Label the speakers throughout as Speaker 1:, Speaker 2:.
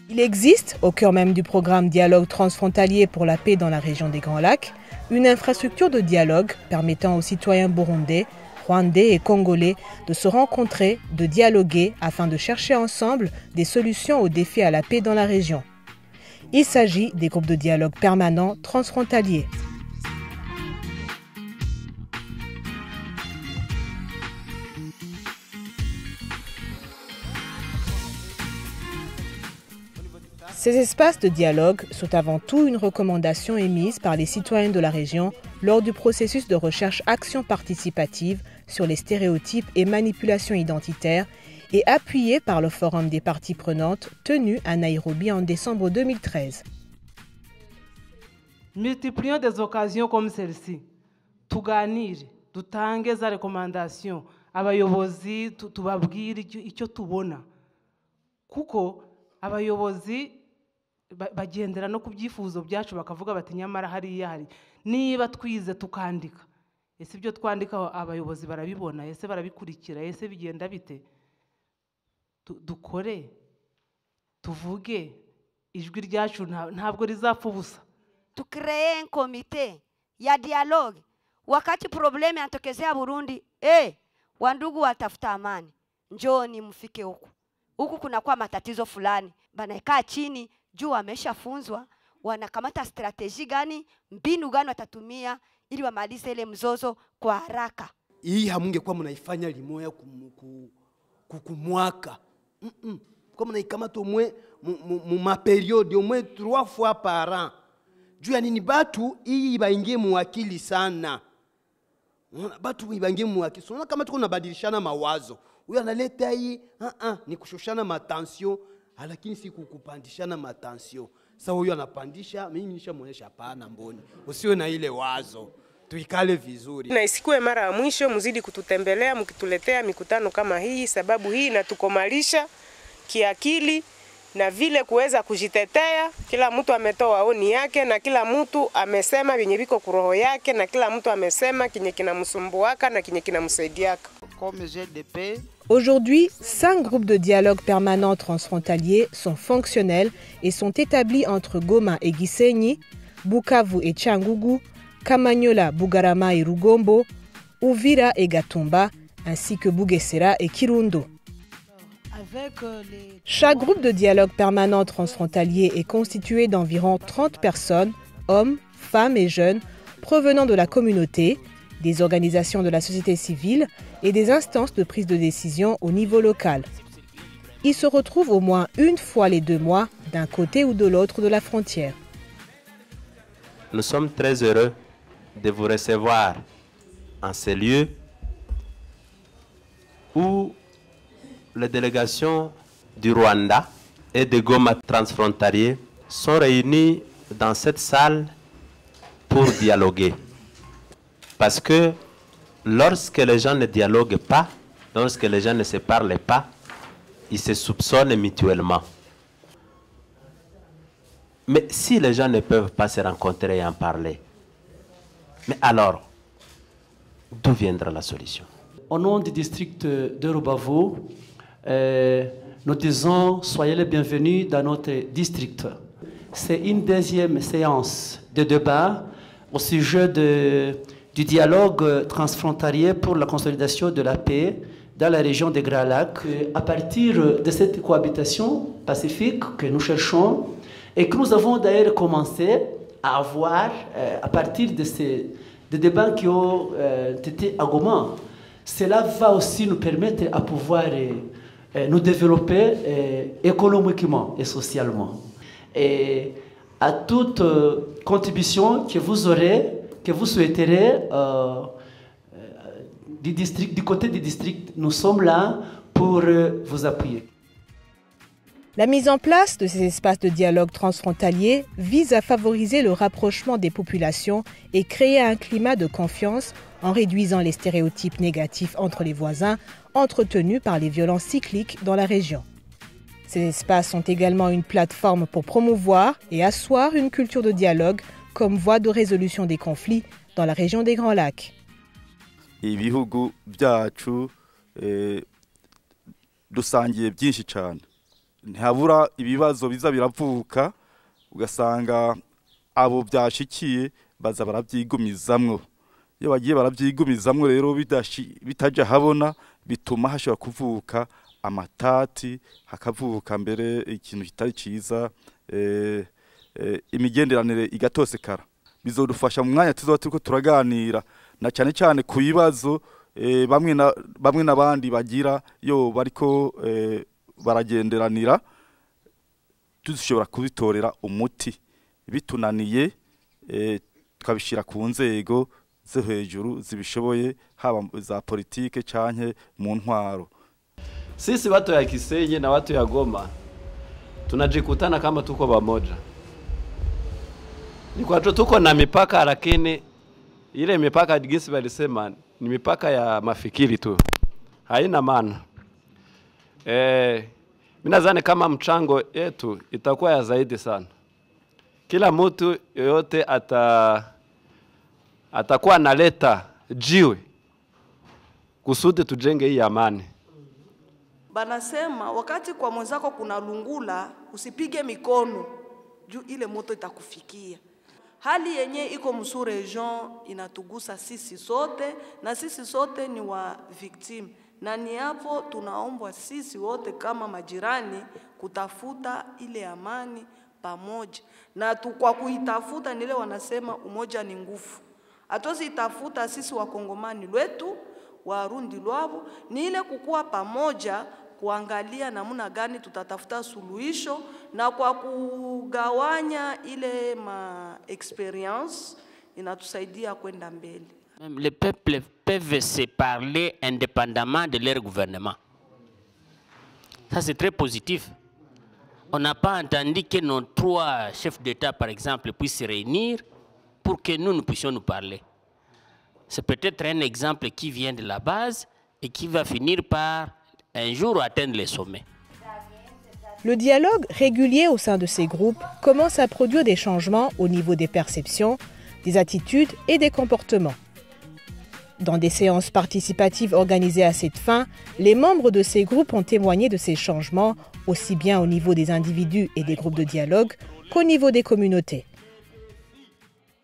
Speaker 1: Il existe, au cœur même du programme Dialogue transfrontalier pour la paix dans la région des Grands Lacs, une infrastructure de dialogue permettant aux citoyens burundais, rwandais et congolais de se rencontrer, de dialoguer afin de chercher ensemble des solutions aux défis à la paix dans la région. Il s'agit des groupes de dialogue permanents transfrontaliers. Ces espaces de dialogue sont avant tout une recommandation émise par les citoyens de la région lors du processus de recherche-action participative sur les stéréotypes et manipulations identitaires et appuyée par le Forum des parties prenantes tenu à Nairobi en décembre 2013.
Speaker 2: Multiplions des occasions comme celle-ci. Tuganire, dutange za recommandation, abayobozi tubabwire icyo tubona. Kuko abayobozi bagendera no kubyifuzo byacu bakavuga bati nyamara hariya hari niba twize tukandika ese ibyo twandika abayobozi barabibona ese barabikurikira ese bigenda bite dukore tuvuge ijwi ryacu ntabwo rizapfa ubusa.
Speaker 3: Tukree un comité ya dialogue wakati probleme yatokezea Burundi, wandugu watafuta amani, njoni mfike huku kunakuwa matatizo fulani, banakaa chini juu wameshafunzwa, wanakamata strategy gani, mbinu gani watatumia ili wamalize ile mzozo kwa haraka.
Speaker 4: Hii hamungekuwa mnaifanya limoya kumwaka. Kwa mnaikamata umwe mu periode umwe 3 fois par an. Juu ya nini batu hii ibaingie muakili sana. Batu ibaingie muakili. Sio kama tuko nabadilishana mawazo. Huyu analeta hii ni kushushana matension, lakini si kukupandishana matension. Sasa huyu anapandisha, mimi nishamuonyesha hapana mboni. Usiwe na ile wazo. Tuikale vizuri.
Speaker 5: Na isikuwe mara ya mwisho, mzidi kututembelea mkituletea mikutano kama hii, sababu hii inatukomalisha kiakili na vile kuweza kujitetea. Kila mtu ametoa maoni yake na kila mtu amesema vyenye viko kuroho yake na kila mtu amesema kinye kinamsumbuaka na kinye kinamsaidiaka.
Speaker 1: Aujourd'hui, 5 groupes de dialogue permanents transfrontaliers sont fonctionnels et sont établis entre Goma et Gisenyi, Bukavu et Cyangugu, Kamanyola, Bugarama et Rugombo, Uvira et Gatumba, ainsi que Bugesera et Kirundo. Chaque groupe de dialogue permanent transfrontalier est constitué d'environ 30 personnes, hommes, femmes et jeunes, provenant de la communauté, des organisations de la société civile et des instances de prise de décision au niveau local. Ils se retrouvent au moins une fois les 2 mois, d'un côté ou de l'autre de la frontière.
Speaker 6: Nous sommes très heureux de vous recevoir en ces lieux où les délégations du Rwanda et de Goma transfrontaliers sont réunies dans cette salle pour dialoguer. Parce que lorsque les gens ne dialoguent pas, lorsque les gens ne se parlent pas, ils se soupçonnent mutuellement. Mais si les gens ne peuvent pas se rencontrer et en parler, mais alors, d'où viendra la solution?
Speaker 7: Au nom du district de Rubavu, nous disons soyez les bienvenus dans notre district. C'est une deuxième séance de débat au sujet du dialogue transfrontalier pour la consolidation de la paix dans la région des Grands Lacs. À partir de cette cohabitation pacifique que nous cherchons et que nous avons d'ailleurs commencé à avoir à partir de ces débats qui ont été à Goma, cela va aussi nous permettre à pouvoir nous développer économiquement et socialement. Et à toute contribution que vous aurez, que vous souhaiterez du côté du district, nous sommes là pour vous appuyer.
Speaker 1: La mise en place de ces espaces de dialogue transfrontaliers vise à favoriser le rapprochement des populations et créer un climat de confiance en réduisant les stéréotypes négatifs entre les voisins entretenus par les violences cycliques dans la région. Ces espaces sont également une plateforme pour promouvoir et asseoir une culture de dialogue comme voie de résolution des conflits dans la région des Grands Lacs.
Speaker 8: Ibihugu byacu dusangiye byinshi cyane
Speaker 9: ntihabura ibibazo biza biravuka ugasanga abo byashikiye baza barabyigumizamwo. Iyo bagiye barabyigumizamwo rero bitaje habona bituma hashobora kuvuka amatati, hakavuka mbere ikintu kitari ciza, imigenderanire igatosekara. Bizodufasha mu mwanya tuzoba turiko turaganira na cyane cyane ku bibazo bamwe n'abandi bagira yo bariko baragenderanira, dushobora kubitorera umuti. Bitunaniye tukabishira ku nzego zo hejuru zibishoboye, haba za politike canke mu ntwaro.
Speaker 7: Sisi watu ya Kisenyi na watu ya Goma tunajikutana kama tuko pamoja. Ni kwa tuko na mipaka, lakini ile mipaka digisi walisema ni mipaka ya mafikiri tu, haina maana. Mimi nadhani kama mchango yetu itakuwa ya zaidi sana. Kila mtu yoyote atakuwa analeta jiwe kusudi tujenge hii amani.
Speaker 10: Banasema wakati kwa mwenzako kuna lungula usipige mikono juu ile moto itakufikia. Hali yenye iko msu region inatugusa sisi sote, na sisi sote ni wa victim, na ni hapo tunaombwa sisi wote kama majirani kutafuta ile amani pamoja. Na kwa kuitafuta nile wanasema umoja ni nguvu. Hatuwezi itafuta sisi wakongomani lwetu, Warundi lwabo, ni ile kukua pamoja kuangalia namna gani tutatafuta suluhisho, na kwa kugawanya ile ma experience inatusaidia kwenda mbele.
Speaker 11: Les peuples peuvent se parler indépendamment de leur gouvernement. Ça c'est très positif. On n'a pas entendu que nos 3 chefs d'État, par exemple, puissent se réunir pour que nous puissions nous parler. C'est peut-être un exemple qui vient de la base et qui va finir par un jour atteindre les sommets.
Speaker 1: Le dialogue régulier au sein de ces groupes commence à produire des changements au niveau des perceptions, des attitudes et des comportements. Dans des séances participatives organisées à cette fin, les membres de ces groupes ont témoigné de ces changements, aussi bien au niveau des individus et des groupes de dialogue qu'au niveau des communautés.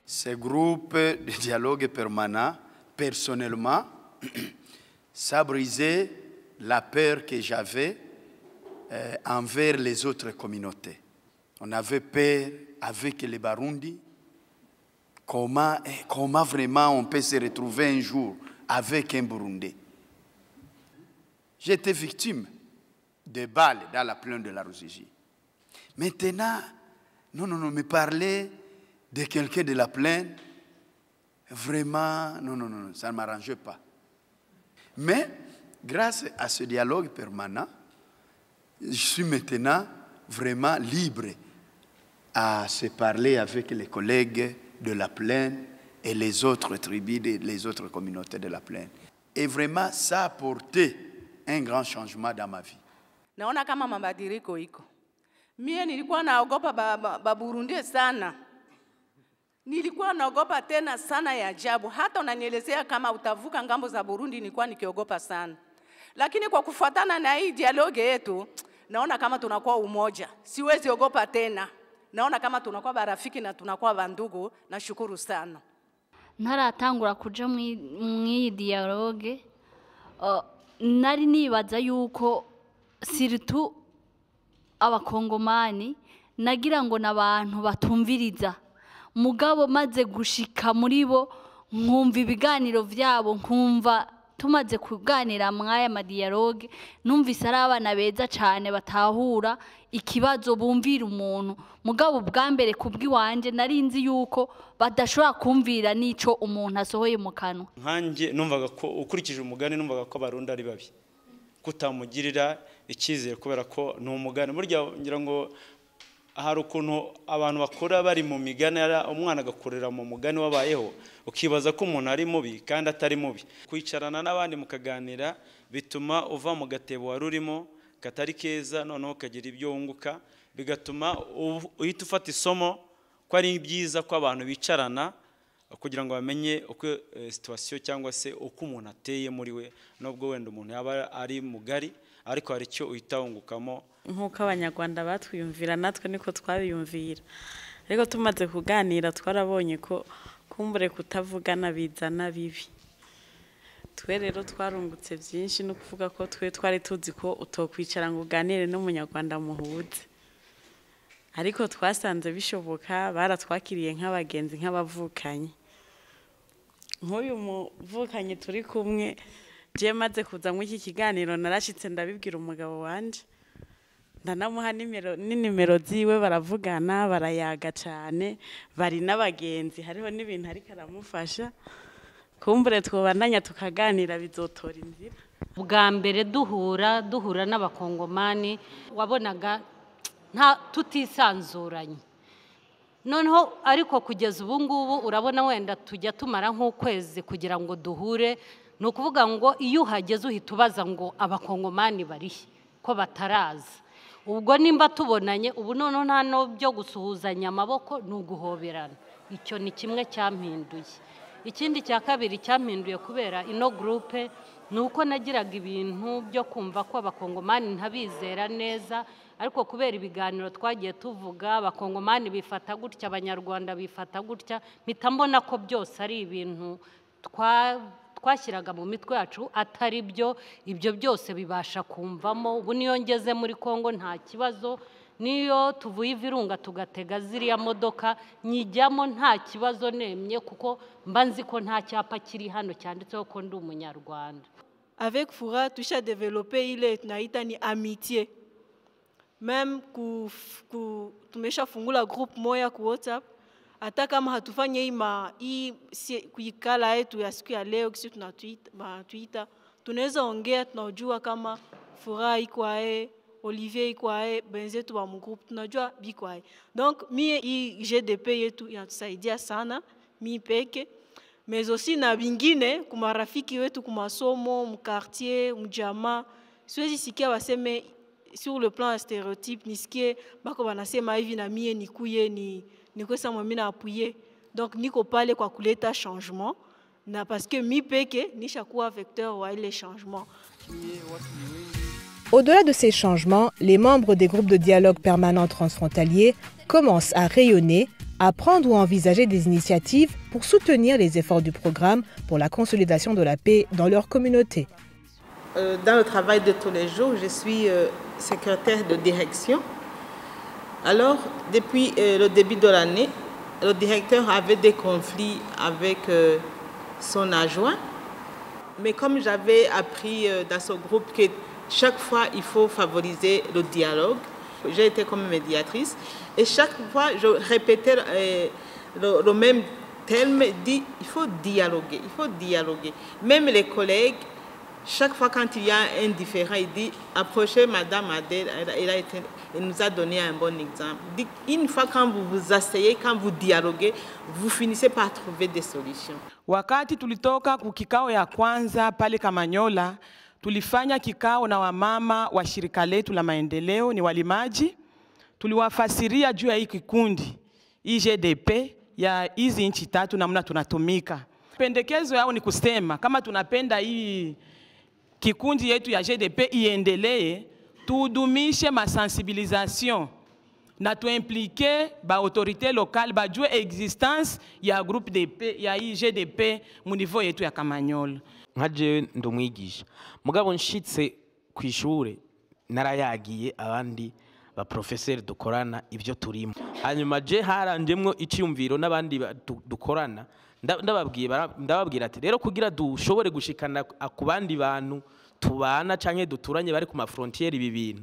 Speaker 4: Ces groupes de dialogue permanent, personnellement, ça a brisé la peur que j'avais envers les autres communautés. On avait peur avec les Barundi. Comment vraiment on peut se retrouver un jour avec un Burundais? J'étais victime de balles dans la plaine de la Ruzizi. Maintenant, non, me parler de quelqu'un de la plaine, vraiment, non, ça ne m'arrangeait pas. Mais, grâce à ce dialogue permanent, je suis maintenant vraiment libre à se parler avec les collègues de la plaine et les autres tribus, les autres communautés de la plaine. Et vraiment, ça a apporté un grand changement dans ma vie.
Speaker 12: Naona kama mabadiliko iko. Mie nilikuwa naogopa Baburundi sana. Nilikuwa naogopa tena sana ya ajabu. Hata unanielezea kama utavuka ngambo za Burundi nilikuwa nikiogopa sana. Lakini kwa kufuatana na hii dialogue yetu, naona kama tunakuwa umoja. Siwezi ogopa tena. Naona kama tunakuwa barafiki na tunakuwa bandugu, na shukuru sana.
Speaker 13: Ntaratangura kuja mu dialogue, nari nibaza yuko siritu abakongomani nagira ngo nabantu batumviriza. Mugabo maze gushika muri bo nkumva ibiganiro vyabo, nkumva tumaze kuganira mwaya ma dialogue, numvise ari abana beza cyane batahura ikibazo bumvira umuntu. Mugabo bwa mbere kubwi wanje narinzi yuko badashobora kumvira nico umuntu asohoye mu kanwa.
Speaker 14: Nkanje numvaga ko ukurikije umugani, numvaga ko Abarundi ari babi, kutamugirira ikizere kubera ko ni umugani. Burya ngira ngo hari ukuntu abantu bakora bari mu migani, umwana agakorera mu mugani wabayeho, ukibaza ko umuntu ari mubi kandi atari mubi. Kwicarana n'abandi mukaganira bituma uva mu gatebo warurimo katari keza, noneho kagira ibyo wunguka, bigatuma uhita ufata isomo ko ari byiza ko abantu bicarana kugira ngo bamenye uko situation cyangwa se uko umuntu ateye muri we, nubwo wenda umuntu yaba ari mugari ariko hari icyo uhita wungukamo.
Speaker 15: Nk'uko abanyarwanda batwiyumvira natwe niko twabiyumvira, ariko tumaze kuganira twarabonye ko kumbure kutavugana bizana bibi. Twe rero twarungutse byinshi, no kuvuga ko twe twari tuzi ko utokwicara ngo uganire n'umunyarwanda muhuze, ariko twasanze bishoboka, baratwakiriye nk'abagenzi nk'abavukanye. Nk'uyu muvukanye turi kumwe, je maze kuza mu iki kiganiro narashitse ndabibwira umugabo wanje, ndanamuha nimero ziwe, baravugana barayaga cyane, bari n'abagenzi, hariho n'ibintu ariko aramufasha. Kumbure twobandanya tukaganira bizotora inzira.
Speaker 16: Bwa mbere duhura n'abakongomani wabonaga tutisanzuranye, noneho ariko kugeza ubu ngubu urabona wenda tujya tumara nk'ukwezi kugira ngo duhure. Ni ukuvuga ngo iyo uhageze uhita ubaza ngo abakongomani barihe ko bataraza. Ubwo nimba tubonanye ubu noneho nta no byo gusuhuzanya amaboko, ni uguhoberana. Icyo ni kimwe cyampinduye. Ikindi cya kabiri cyampinduye kubera ino groupe ni uko nagiraga ibintu byo kumva ko abakongomani ntabizera neza, ariko kubera ibiganiro twagiye tuvuga, abakongomani bifata gutya, abanyarwanda bifata gutya, mpita mbona ko byose ari ibintu twashyiraga mu mitwe yacu atari byo. Ibyo byose bibasha kumvamo. Ubu niyo ngeze muri Kongo nta kibazo, niyo tuvuye Ivirunga tugatega ziriya modoka nyijyamo nta kibazo nemye, kuko mba nzi ko nta cyapa kiri hano cyanditseho ko ndi umunyarwanda.
Speaker 17: Avec Fura tusha développer ile tunaita ni amitié. Même tumesha fungula group moya ku WhatsApp, hata kama hatufanye kuikala yetu ya siku ya leo, kisi tunatuita, tunaweza ongea, tunajua kama Fura iko ae, Olivier iko ae, benzetu wa mgroup tunajua biko ae. Donc mie GDP yetu inatusaidia sana, mi peke, mais aussi na bingine kumarafiki wetu kumasomo, mkartier, mjama. Siwezi sikia waseme sur le plan stéréotype, nisikie bako banasema hivi na mie nikuye ni kwesa mwamina apuye. Donc niko pale kwa kuleta changement, na parce que mi peke nishakuwa vecteur wa ile changement.
Speaker 1: Au-delà de ces changements, les membres des groupes de dialogue permanent transfrontaliers commencent à rayonner, à prendre ou à envisager des initiatives pour soutenir les efforts du programme pour la consolidation de la paix dans leur communauté.
Speaker 18: Dans le travail de tous les jours, je suis secrétaire de direction. Alors, depuis le début de l'année, le directeur avait des conflits avec son adjoint. Mais comme j'avais appris dans ce groupe que chaque fois, il faut favoriser le dialogue, j'ai été comme médiatrice. Et chaque fois, je répétais le même terme, dit il faut dialoguer, il faut dialoguer. Même les collègues, chaque fois quand il y a un différend, il dit approchez Madame Adèle, elle nous a donné un bon exemple. Dit, une fois quand vous vous asseyez, quand vous dialoguez, vous finissez par trouver des solutions.
Speaker 2: Wakati tulitoka kikao ya kwanza pale Kamanyola, tulifanya kikao na wamama wa shirika letu la maendeleo, ni walimaji. Tuliwafasiria juu ya hii kikundi IGDP ya hizi nchi tatu namna tunatumika. Pendekezo yao ni kusema kama tunapenda hii kikundi yetu ya GDP iendelee, tudumishe masensibilisation na tuimplike ba autorité locale bajue existence ya groupe DP ya IGDP mu niveau yetu ya Kamanyola.
Speaker 19: Nkaje ndumwigisha mugabo nshitse kwishure narayagiye abandi ba professeur dukorana ivyo turimo, hanyuma je haranjemwo iciyumviro n'abandi dukorana, ndababwira ati rero kugira dushobore gushikana ku bandi bantu tubana canke duturanye bari ku ma frontiere ibi bintu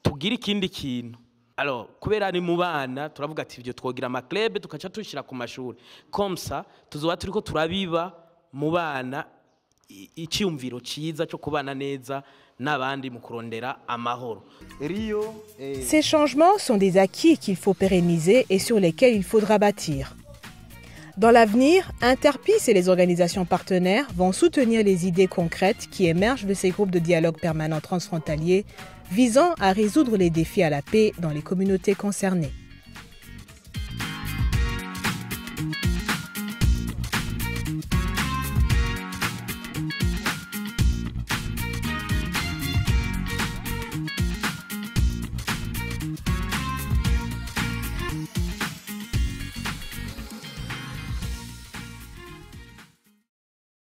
Speaker 19: tugira ikindi kintu. Alors kubera ni mu bana turavuga ati ivyo twogira ama club tukaca tushira ku mashuri, comme ça tuzoba turiko turabiba mu bana icyumviro ciza cyo kubana neza n'abandi mu kurondera amahoro.
Speaker 1: Ces changements sont des acquis qu'il faut pérenniser et sur lesquels il faudra bâtir. Dans l'avenir, Interpeace et les organisations partenaires vont soutenir les idées concrètes qui émergent de ces groupes de dialogue permanent transfrontaliers visant à résoudre les défis à la paix dans les communautés concernées.